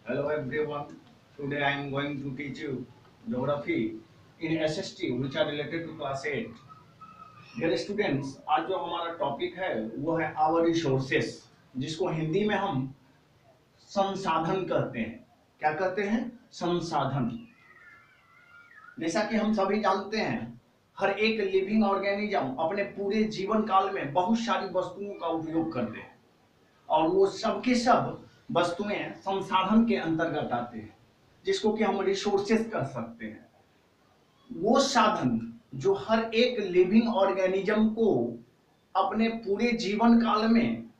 Hello everyone. Today I am going to teach you geography in SST which are related to class 8. Dear students, आज जो हमारा topic है वो है our resources, जिसको हिंदी में हम संसाधन कहते हैं। क्या कहते हैं? संसाधन। जैसा कि हम सभी जानते हैं, हर एक लिविंग ऑर्गेनिज्म अपने पूरे जीवन काल में बहुत सारी वस्तुओं का उपयोग करते हैं और वो सब के सब वस्तुएं संसाधन के अंतर्गत आते हैं, जिसको कि हम रिसोर्सेस कह सकते हैं। वो साधन जो हर एक लिविंग ऑर्गेनिज्म को अपने पूरे जीवन काल में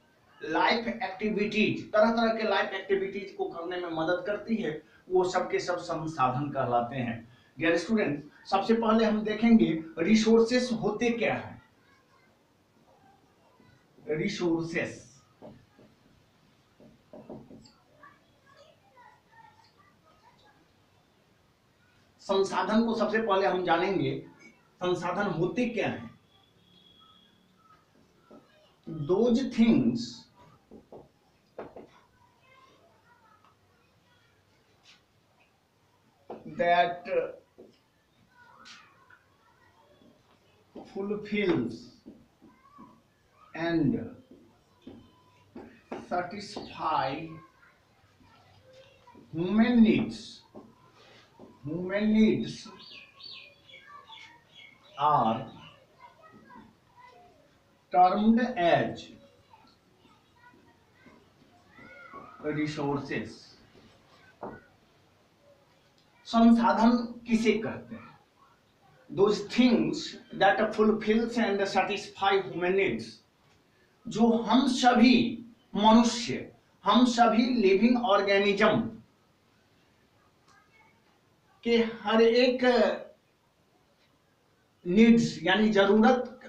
लाइफ एक्टिविटीज, तरह तरह के लाइफ एक्टिविटीज को करने में मदद करती है, वो सब के सब संसाधन कहलाते हैं। डियर स्टूडेंट, सबसे पहले हम देखेंगे रिसोर्सेस होते क्या है। रिसोर्सेस संसाधन को सबसे पहले हम जानेंगे संसाधन होते क्या हैं। Those things that fulfills and satisfy human needs are termed as resources। संसाधन किसे कहते हैं? Those things that fulfills and satisfy human needs, जो हम सभी मनुष्य, हम सभी लिविंग ऑर्गेनिज्म के हर एक नीड्स यानी जरूरत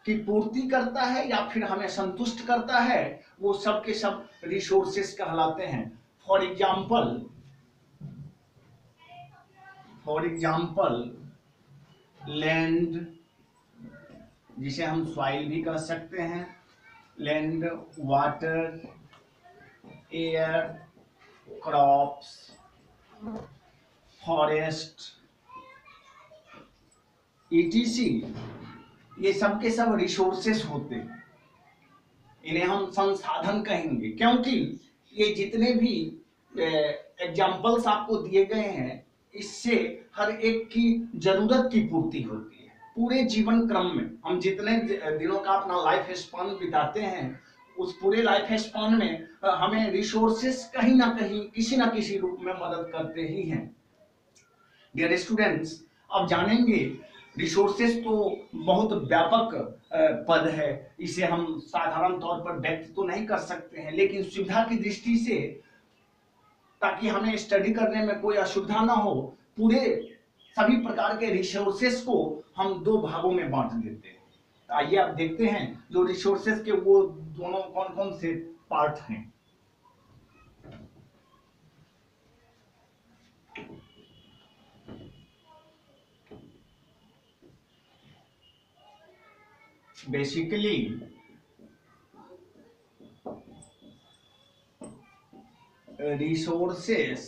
की पूर्ति करता है या फिर हमें संतुष्ट करता है, वो सब के सब रिसोर्सेस कहलाते हैं। फॉर एग्जाम्पल लैंड, जिसे हम सॉइल भी कह सकते हैं, land, water, air, crops, forest, etc, ये सब के सब रिसोर्सेस होते हैं। इन्हें हम संसाधन कहेंगे क्योंकि ये जितने भी एग्जाम्पल्स आपको दिए गए हैं, इससे हर एक की जरूरत की पूर्ति होती है। पूरे जीवन क्रम में हम जितने दिनों का अपना लाइफ स्पान बिताते हैं, उस पूरे लाइफ स्पान में हमें रिसोर्सेस कहीं ना कहीं किसी ना किसी रूप में मदद करते ही हैं। डियर स्टूडेंट्स, अब जानेंगे रिसोर्सेस तो बहुत व्यापक पद है, इसे हम साधारण तौर पर व्यक्त तो नहीं कर सकते हैं, लेकिन सुविधा की दृष्टि से, ताकि हमें स्टडी करने में कोई असुविधा ना हो, पूरे सभी प्रकार के रिसोर्सेस को हम दो भागों में बांट देते हैं। तो आइए आप देखते हैं जो रिसोर्सेस के वो दोनों कौन कौन से पार्ट हैं। Basically, resources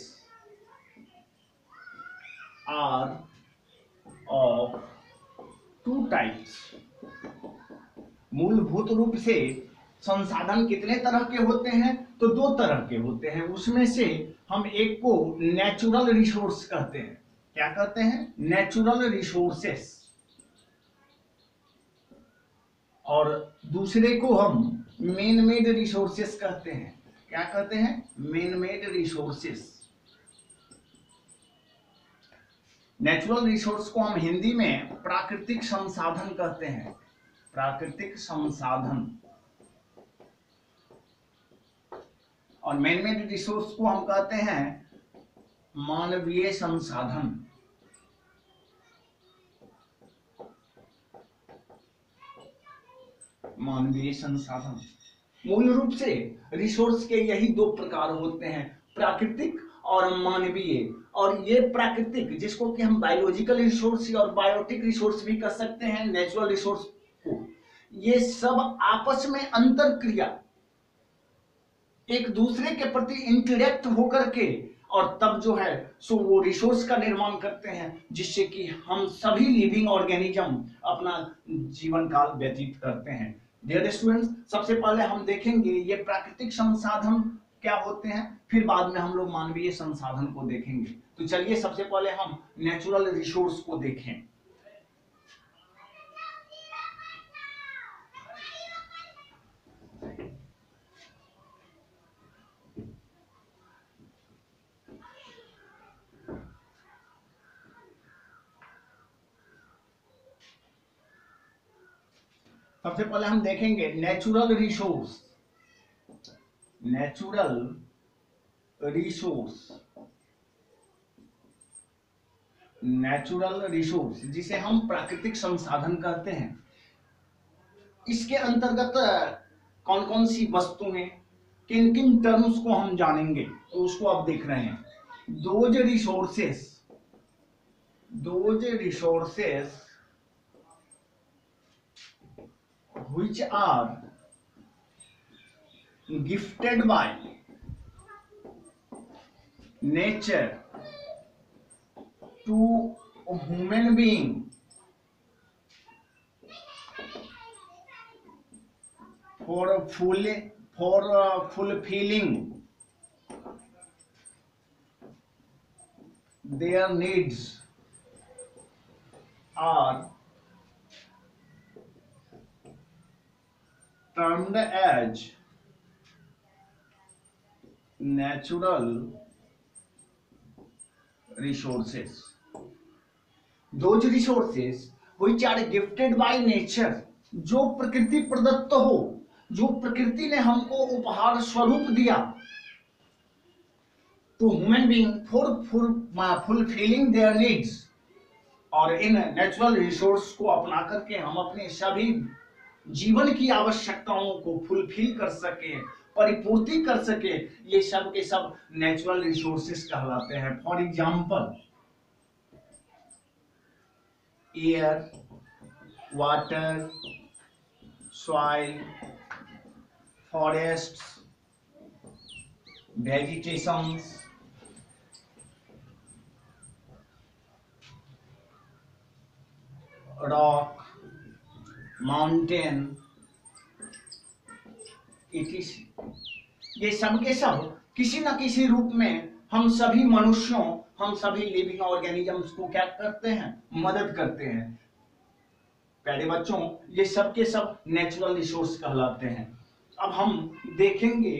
are of two types। मूलभूत रूप से संसाधन कितने तरह के होते हैं? तो दो तरह के होते हैं। उसमें से हम एक को नेचुरल रिसोर्स कहते हैं। क्या कहते हैं? Natural resources. और दूसरे को हम मैन मेड रिसोर्सेस कहते हैं। क्या कहते हैं? Man made resources. Natural resource को हम हिंदी में प्राकृतिक संसाधन कहते हैं। प्राकृतिक संसाधन। और मैन मेड रिसोर्स को हम कहते हैं मानवीय संसाधन। मानवीय संसाधन। मूल रूप से रिसोर्स के यही दो प्रकार होते हैं, प्राकृतिक और मानवीय। और ये प्राकृतिक, जिसको कि हम बायोलॉजिकल रिसोर्स और बायोटिक रिसोर्स भी कह सकते हैं, नेचुरल रिसोर्स को, ये सब आपस में अंतर क्रिया एक दूसरे के प्रति इंटरेक्ट होकर के और तब जो है सो वो रिसोर्स का निर्माण करते हैं, जिससे कि हम सभी लिविंग ऑर्गेनिज्म अपना जीवन काल व्यतीत करते हैं। डियर स्टूडेंट्स, सबसे पहले हम देखेंगे ये प्राकृतिक संसाधन क्या होते हैं, फिर बाद में हम लोग मानवीय संसाधन को देखेंगे। तो चलिए सबसे पहले हम नेचुरल रिसोर्स को देखें। सबसे पहले हम देखेंगे natural resource. Natural resource, natural resource जिसे हम प्राकृतिक संसाधन कहते हैं, इसके अंतर्गत कौन कौन सी वस्तुएं, किन किन टर्म्स को हम जानेंगे, तो उसको आप देख रहे हैं। Those resources, those resources which are gifted by nature to a human being for fulfilling their needs are termed as natural resources. Those resources which are gifted by nature, जो प्रकृति प्रदत्त हो, जो प्रकृति ने हमको उपहार स्वरूप दिया, तो human being for fulfilling their needs, और इन नेचुरल रिसोर्स को अपना करके हम अपने सभी जीवन की आवश्यकताओं को फुलफिल कर सके, परिपूर्ति कर सके, ये सब के सब नेचुरल रिसोर्सेस कहलाते हैं। For example air, water, soil, forest, vegetations, rock, mountain, ये सब के सब किसी न किसी रूप में हम सभी मनुष्यों, हम सभी लिविंग ऑर्गेनिजम्स को क्या करते हैं, मदद करते हैं। प्यारे बच्चों, ये सब के सब नेचुरल रिसोर्स कहलाते हैं। अब हम देखेंगे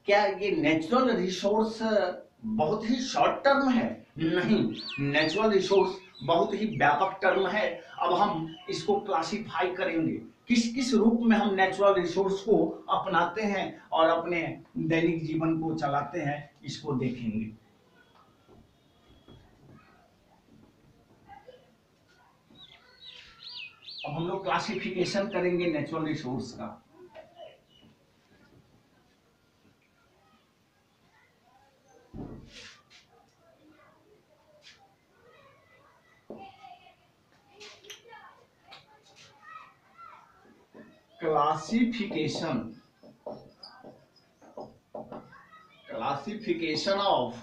क्या ये नेचुरल रिसोर्स बहुत ही शॉर्ट टर्म है? नहीं, नेचुरल रिसोर्स बहुत ही व्यापक टर्म है। अब हम इसको क्लासिफाई करेंगे, किस किस रूप में हम नेचुरल रिसोर्स को अपनाते हैं और अपने दैनिक जीवन को चलाते हैं, इसको देखेंगे। अब हम लोग क्लासिफिकेशन करेंगे नेचुरल रिसोर्स का। Classification of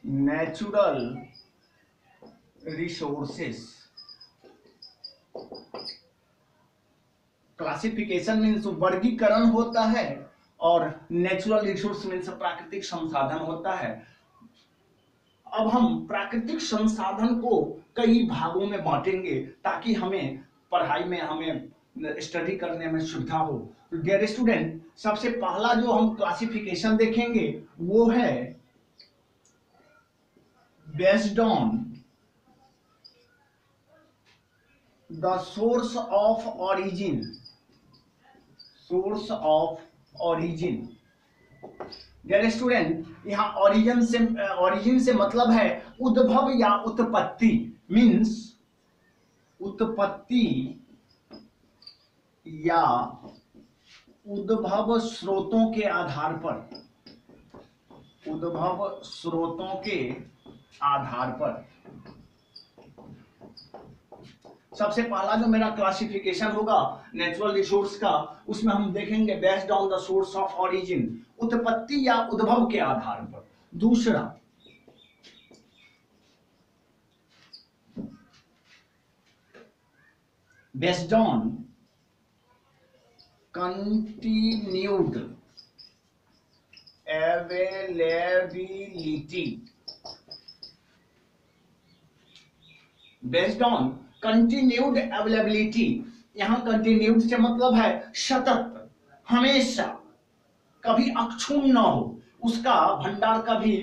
natural resources. Classification means वर्गीकरण होता है, और नेचुरल रिसोर्स मीन्स प्राकृतिक संसाधन होता है। अब हम प्राकृतिक संसाधन को कई भागों में बांटेंगे ताकि हमें पढ़ाई में, हमें स्टडी करने में सुविधा हो। तो डियर स्टूडेंट, सबसे पहला जो हम क्लासिफिकेशन देखेंगे वो है based on the source of origin. Source of origin, dear student, यहाँ ऑरिजिन से मतलब है उद्भव या उत्पत्ति, मीन्स उत्पत्ति या उद्भव स्रोतों के आधार पर, उद्भव स्रोतों के आधार पर। सबसे पहला जो मेरा क्लासिफिकेशन होगा नेचुरल रिसोर्स का, उसमें हम देखेंगे based on the source of origin, उत्पत्ति या उद्भव के आधार पर। दूसरा based on continued availability, based on continued availability. यहां कंटिन्यूड से मतलब है सतत, हमेशा, कभी अक्षुण्ण न हो, उसका भंडार कभी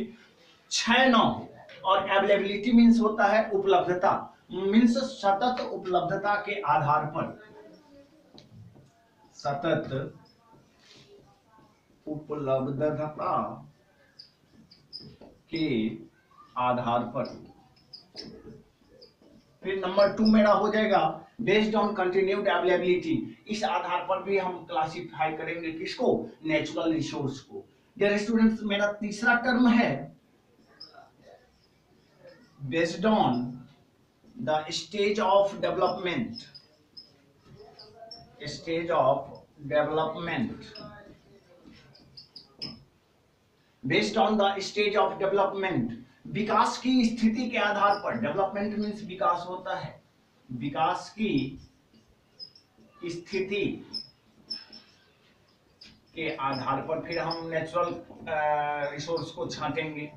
क्षय न हो। और अवेलेबिलिटी मीन्स होता है उपलब्धता, मीन्स सतत उपलब्धता के आधार पर, सतत उपलब्धता के आधार पर। फिर नंबर 2 मेरा हो जाएगा बेस्ड ऑन कंटिन्यूड अवेलेबिलिटी। इस आधार पर भी हम क्लासिफाई करेंगे किसको, नेचुरल रिसोर्स को। डियर स्टूडेंट्स, मेरा तीसरा टर्म है based on the stage of development, stage of development, based on the stage of development, विकास की स्थिति के आधार पर। डेवलपमेंट मीन्स विकास होता है, विकास की स्थिति के आधार पर फिर हम नेचुरल रिसोर्स को छांटेंगे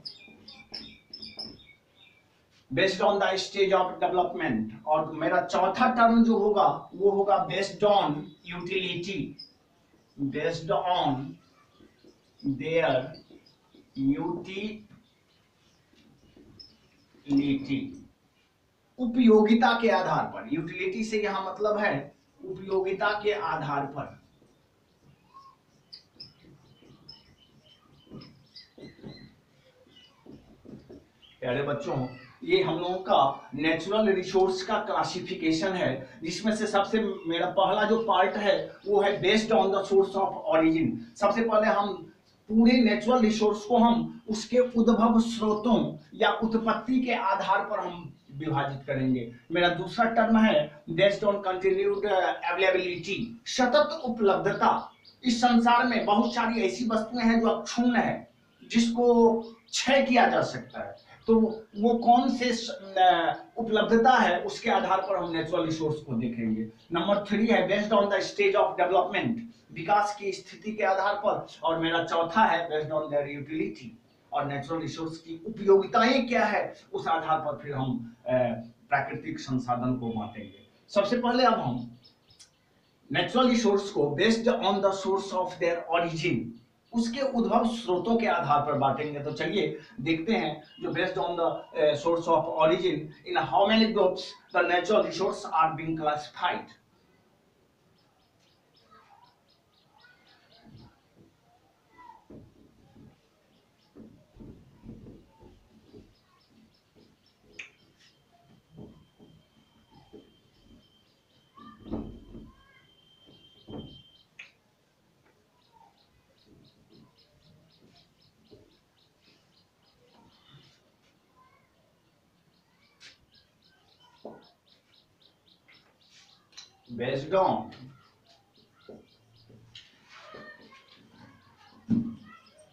based on the stage of development. और मेरा चौथा टर्म जो होगा वो होगा based on utility, based on their utility, उपयोगिता के आधार पर। यूटिलिटी से यहां मतलब है उपयोगिता के आधार पर। प्यारे बच्चों, ये हम लोगों का नेचुरल रिसोर्स का क्लासिफिकेशन है, जिसमें से सबसे मेरा पहला जो पार्ट है वो है based on the source of origin. सबसे पहले हम पूरे नेचुरल रिसोर्स को हम उसके उद्भव स्रोतों या उत्पत्ति के आधार पर हम विभाजित करेंगे। मेरा दूसरा टर्म है बेस्ड ऑन कंटिन्यूड अवेलेबिलिटी, सतत उपलब्धता। इस संसार में बहुत सारी ऐसी वस्तुएं हैं जो अक्षुण्ण है, जिसको क्षय किया जा सकता है, तो वो कौन से उपलब्धता है उसके आधार पर हम नेचुरल रिसोर्स को देखेंगे। नंबर 3 है based on the stage of development, विकास की स्थिति के आधार पर। और मेरा चौथा है बेस्ड ऑन देयर यूटिलिटी, और नेचुरल रिसोर्स की उपयोगिताएं क्या है उस आधार पर फिर हम प्राकृतिक संसाधन को बांटेंगे। सबसे पहले अब हम नेचुरल रिसोर्स को based on the source of their origin, उसके उद्भव स्रोतों के आधार पर बांटेंगे। तो चलिए देखते हैं जो based on the source of origin, in how many groups the natural resource are being classified.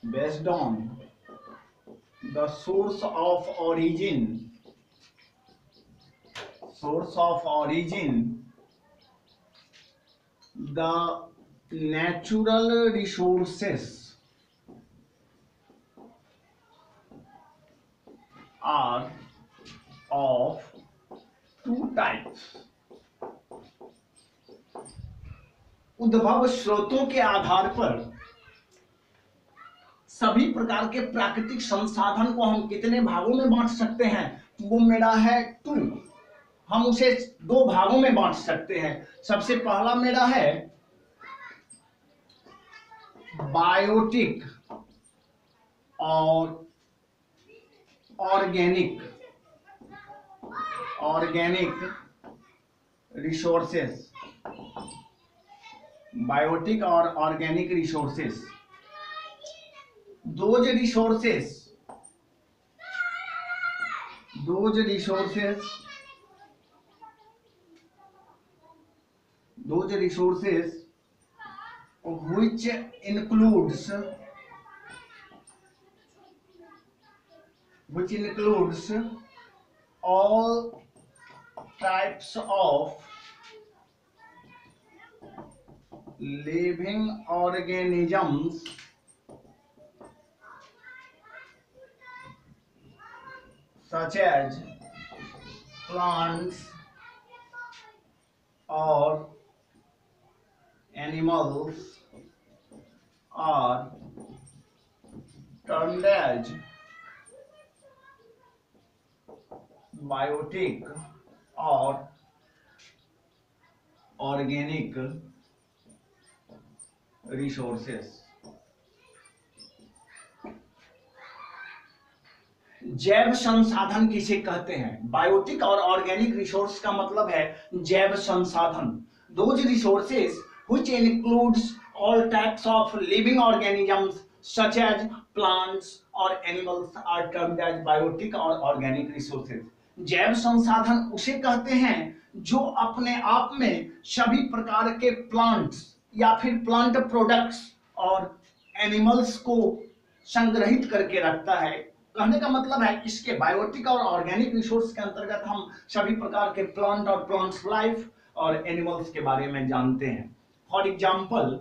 Based on the source of origin, the natural resources are of two types. उद्भव स्रोतों के आधार पर सभी प्रकार के प्राकृतिक संसाधन को हम कितने भागों में बांट सकते हैं, वो मेरा है 2। हम उसे 2 भागों में बांट सकते हैं। सबसे पहला मेरा है बायोटिक और ऑर्गेनिक रिसोर्सेस, बायोटिक और organic resources. Those resources those resources which includes all types of living organisms such as plants or animals are termed as biotic or organic resources। जैव संसाधन किसे कहते हैं? बायोटिक और ऑर्गेनिक रिसोर्स का मतलब है जैव संसाधन। Those resources which includes all types of living organisms such as plants or animals are termed as biotic or organic resources। जैव संसाधन उसे कहते हैं जो अपने आप में सभी प्रकार के प्लांट्स या फिर प्लांट प्रोडक्ट्स और एनिमल्स को संग्रहित करके रखता है। कहने का मतलब है इसके बायोटिक और ऑर्गेनिक रिसोर्स के अंतर्गत हम सभी प्रकार के प्लांट और प्लांट्स लाइफ और एनिमल्स के बारे में जानते हैं। For example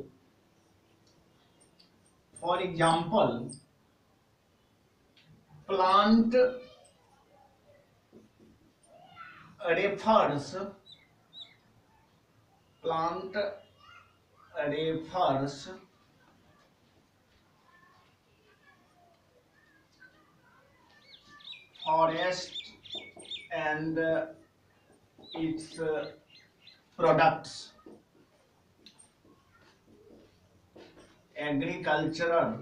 plant refers forest and its products, agricultural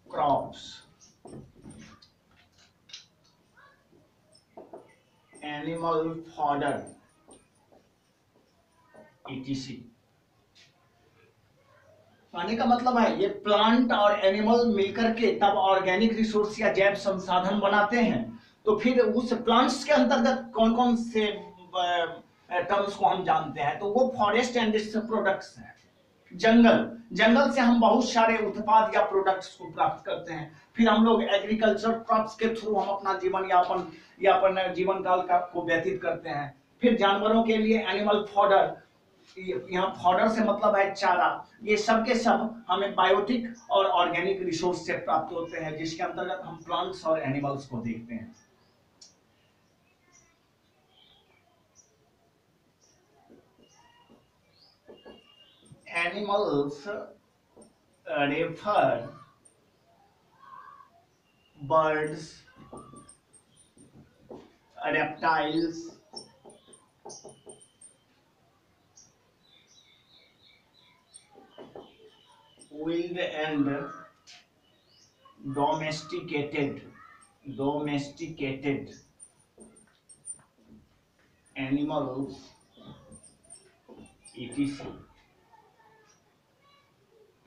crops, animal fodder etc। कहने का मतलब है ये प्लांट और एनिमल मिलकर के तब ऑर्गेनिक रिसोर्स या जैव संसाधन बनाते हैं। तो फिर उस प्लांट्स के अंतर्गत कौन कौन से टर्म्स को हम जानते हैं? तो वो फॉरेस्ट एंड इट्स प्रोडक्ट्स है। जंगल से हम बहुत सारे उत्पाद या प्रोडक्ट्स को प्राप्त करते हैं। फिर हम लोग एग्रीकल्चर क्रॉप्स के थ्रू हम अपना जीवन काल को व्यतीत करते हैं। फिर जानवरों के लिए एनिमल फॉडर, यहाँ फॉडर से मतलब है चारा। ये सब के सब हमें बायोटिक और ऑर्गेनिक रिसोर्स से प्राप्त होते हैं, जिसके अंतर्गत हम प्लांट्स और एनिमल्स को देखते हैं। Animals refer birds, reptiles, wild and domesticated animals etc।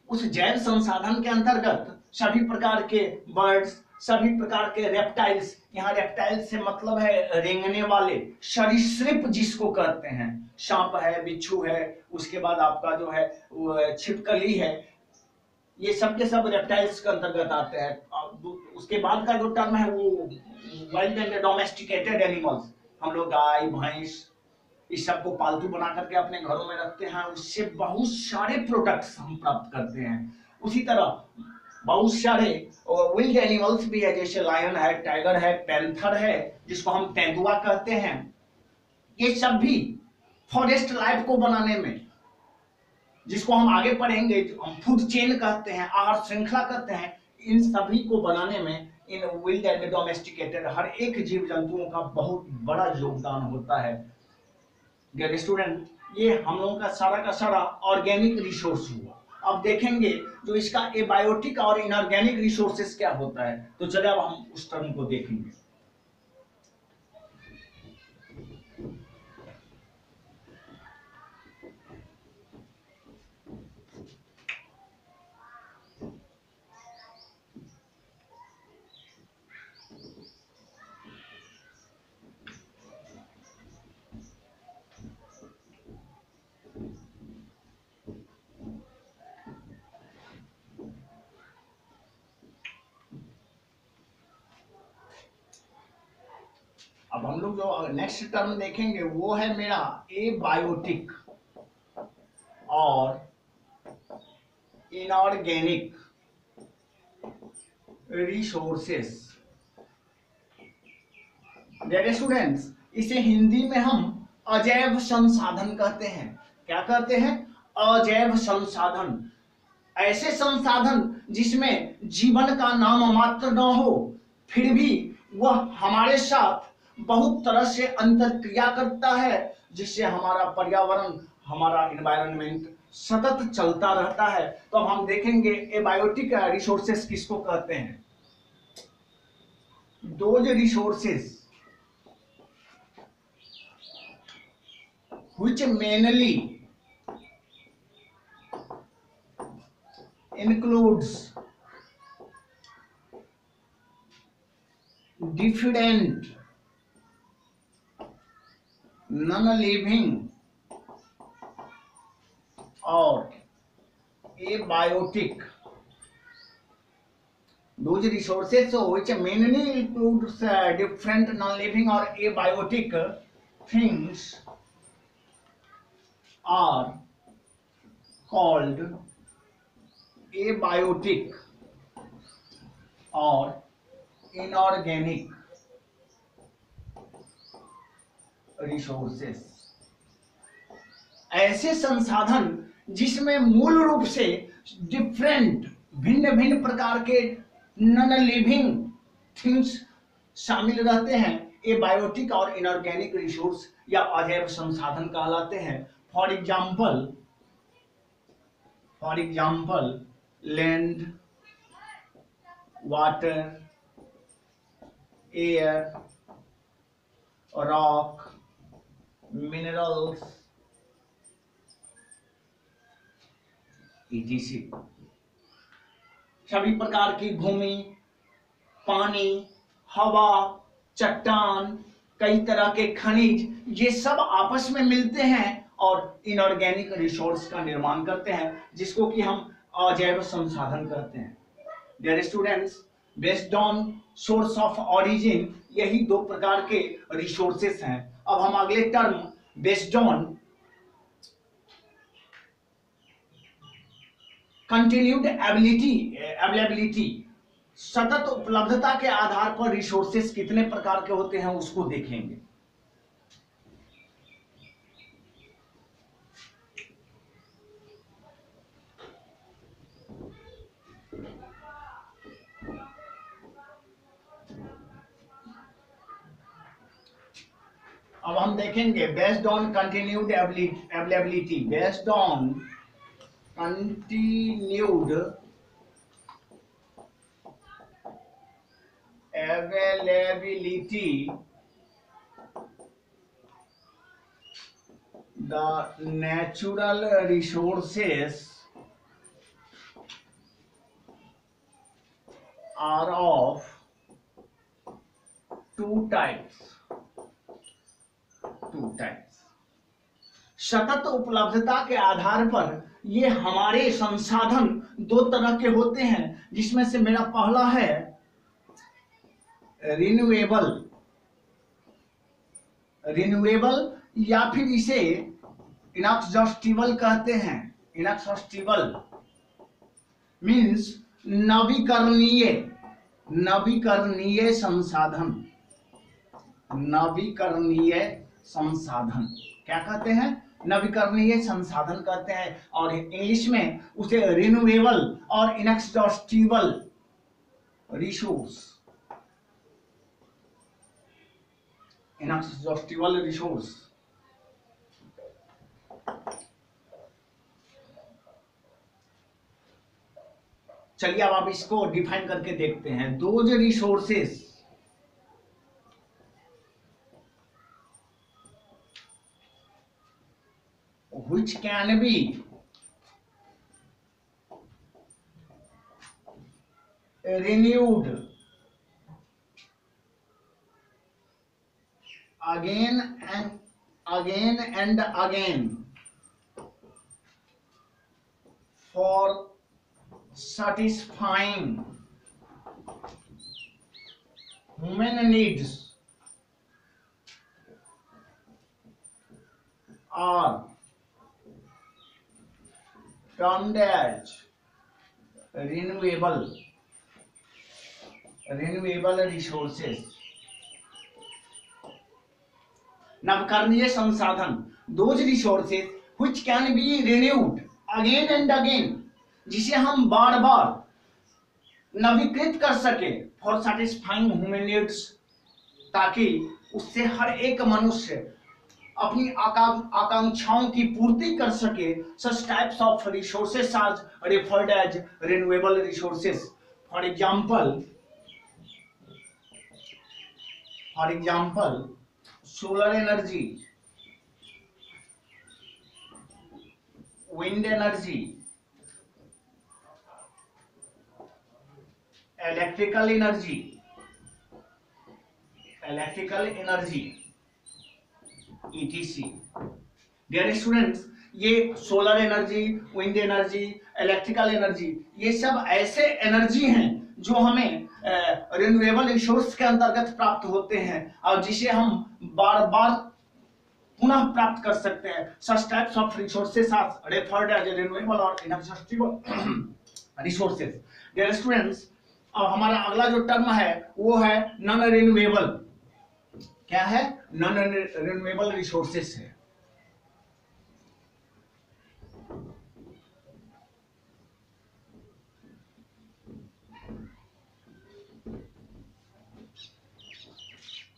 उस जैव संसाधन के अंतर्गत सभी प्रकार के बर्ड्स, सभी प्रकार के रेप्टाइल्स, यहाँ रेप्टाइल्स से मतलब है रेंगने वाले सरीसृप जिसको कहते हैं, सांप है, बिच्छू है, उसके बाद आपका जो है छिपकली है, ये सब के सब रेप्टाइल्स के अंतर्गत आते हैं। उसके बाद का जो टर्म है वो वाइल्ड एंड डोमेस्टिकेटेड एनिमल्स। हम लोग गाय भैंस इस सबको पालतू बना करके अपने घरों में रखते हैं, उससे बहुत सारे प्रोडक्ट्स हम प्राप्त करते हैं। उसी तरह बहुत सारे विल्ड एनिमल्स भी है, जैसे लायन है, टाइगर है, पैंथर है, जिसको हम तेंदुआ कहते हैं। ये सब भी फॉरेस्ट लाइफ को बनाने में, जिसको हम आगे पढ़ेंगे, हम फूड चेन कहते हैं, आहार श्रृंखला कहते हैं, इन सभी को बनाने में इन विल्ड एंड डोमेस्टिकेटेड हर एक जीव जंतुओं का बहुत बड़ा योगदान होता है। डियर स्टूडेंट, ये हम लोगों का सारा ऑर्गेनिक रिसोर्स हुआ। अब देखेंगे जो इसका एबायोटिक और इनऑर्गेनिक रिसोर्सेस क्या होता है। तो चलिए अब हम उस टर्म को देखेंगे। हम लोग जो नेक्स्ट टर्म देखेंगे वो है मेरा एबायोटिक और इनऑर्गेनिक रिसोर्सेस। डियर स्टूडेंट्स, इसे हिंदी में हम अजैव संसाधन कहते हैं। क्या कहते हैं? अजैव संसाधन। ऐसे संसाधन जिसमें जीवन का नाम मात्र न हो, फिर भी वह हमारे साथ बहुत तरह से अंतरक्रिया करता है, जिससे हमारा पर्यावरण, हमारा एनवायरनमेंट सतत चलता रहता है। तो अब हम देखेंगे एबायोटिक रिसोर्सेस किसको कहते हैं। Those resources which mainly includes different non-living or abiotic, those resources which mainly includes different non-living or abiotic things are called abiotic और इनऑर्गेनिक रिसोर्सेस। ऐसे संसाधन जिसमें मूल रूप से डिफरेंट, भिन्न भिन्न प्रकार के नॉन लिविंग थिंग्स शामिल रहते हैं, एबायोटिक और इनऑर्गेनिक रिसोर्स या अजैव संसाधन कहलाते हैं। For example land, water, air, rock, minerals etc। सभी प्रकार की भूमि, पानी, हवा, चट्टान, कई तरह के खनिज, ये सब आपस में मिलते हैं और इनऑर्गेनिक रिसोर्स का निर्माण करते हैं, जिसको कि हम अजैव संसाधन कहते हैं। Dear students, based on source of origin, यही दो प्रकार के रिसोर्सेस हैं। अब हम अगले term based on continued availability, सतत उपलब्धता के आधार पर रिसोर्सेस कितने प्रकार के होते हैं उसको देखेंगे। अब हम देखेंगे based on continued availability, based on continued availability, the natural resources are of two types। सतत उपलब्धता के आधार पर ये हमारे संसाधन दो तरह के होते हैं, जिसमें से मेरा पहला है रिन्यूएबल या फिर इसे इनएग्जॉस्टिबल कहते हैं। इनएग्जॉस्टिबल मीन्स नवीकरणीय संसाधन क्या कहते हैं? नवीकरणीय संसाधन कहते हैं, और इंग्लिश में उसे रिन्यूएबल और इनएग्जॉस्टिबल रिसोर्स। चलिए अब आप इसको डिफाइन करके देखते हैं। Those resources which can be renewed again and again for satisfying human needs are termed as renewable resources. नवकरणीय संसाधन, those resources which can be renewed again and again, जिसे हम बार बार नवीकृत कर सके फॉर satisfying human needs, ताकि उससे हर एक मनुष्य अपनी आकांक्षाओं की पूर्ति कर सके. Such types of resources are referred as renewable resources. For example, solar energy, wind energy, electrical energy, etc. Dear students, ये solar energy, wind energy, electrical energy, ये सब ऐसे एनर्जी हैं जो हमें रिन्यूएबल रिसोर्स के अंतर्गत प्राप्त होते हैं और जिसे हम बार बार पुनः प्राप्त कर सकते हैं. Such types of resources are referred as renewable or inexhaustible resources. Dear students, अब हमारा अगला जो टर्म है वो है नॉन रिन्यूएबल. क्या है? नॉन रिन्यूएबल रिसोर्सेस है.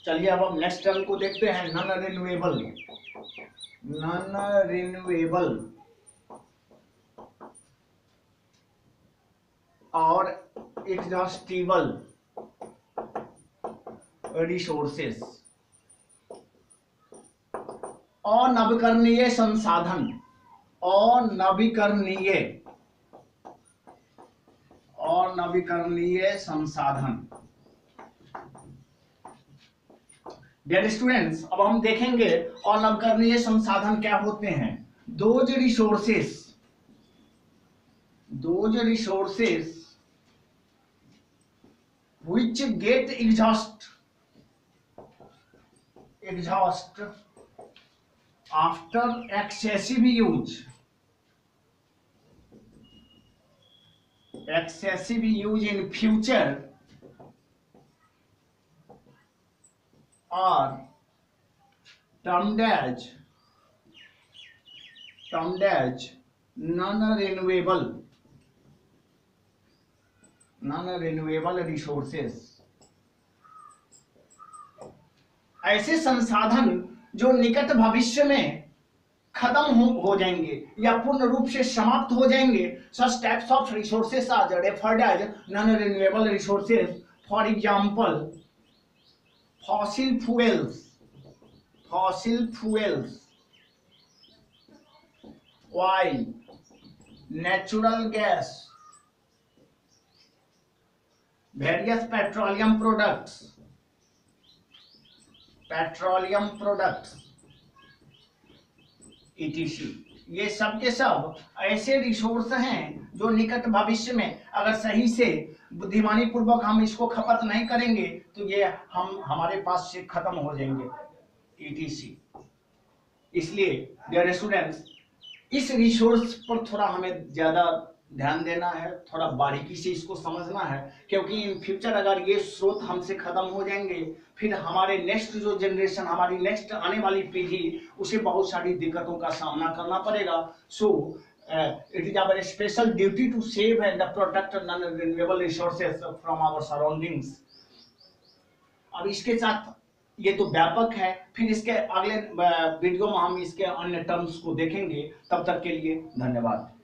चलिए अब हम नेक्स्ट टर्म को देखते हैं. नॉन रिन्यूएबल और एग्जॉस्टिबल रिसोर्सेस. अनवीकरणीय संसाधन, अनवीकरणीय संसाधन. डियर स्टूडेंट्स, अब हम देखेंगे अनवीकरणीय संसाधन क्या होते हैं. Those resources which get exhaust after excessive use in future are termed as non-renewable resources. ऐसे संसाधन जो निकट भविष्य में खत्म हो जाएंगे या पूर्ण रूप से समाप्त हो जाएंगे. Such types of resources are referred as non-renewable resources. For example, fossil fuels, oil, natural gas, various petroleum products, etc. ये सब के सब ऐसे रिसोर्स हैं जो निकट भविष्य में अगर सही से बुद्धिमानी पूर्वक हम इसको खपत नहीं करेंगे तो ये हमारे पास से खत्म हो जाएंगे, etc. इसलिए डियर स्टूडेंट्स, इस रिसोर्स पर थोड़ा हमें ज्यादा ध्यान देना है, थोड़ा बारीकी से इसको समझना है, क्योंकि इन फ्यूचर अगर ये स्रोत हमसे खत्म हो जाएंगे फिर हमारे नेक्स्ट जो जनरेशन, हमारी नेक्स्ट आने वाली पीढ़ी, उसे बहुत सारी दिक्कतों का सामना करना पड़ेगा. So it is our special duty to save and protect non renewable resources from our surroundings. अब इसके साथ ये तो व्यापक है, फिर इसके अगले वीडियो में हम इसके अन्य टर्म्स को देखेंगे. तब तक के लिए धन्यवाद.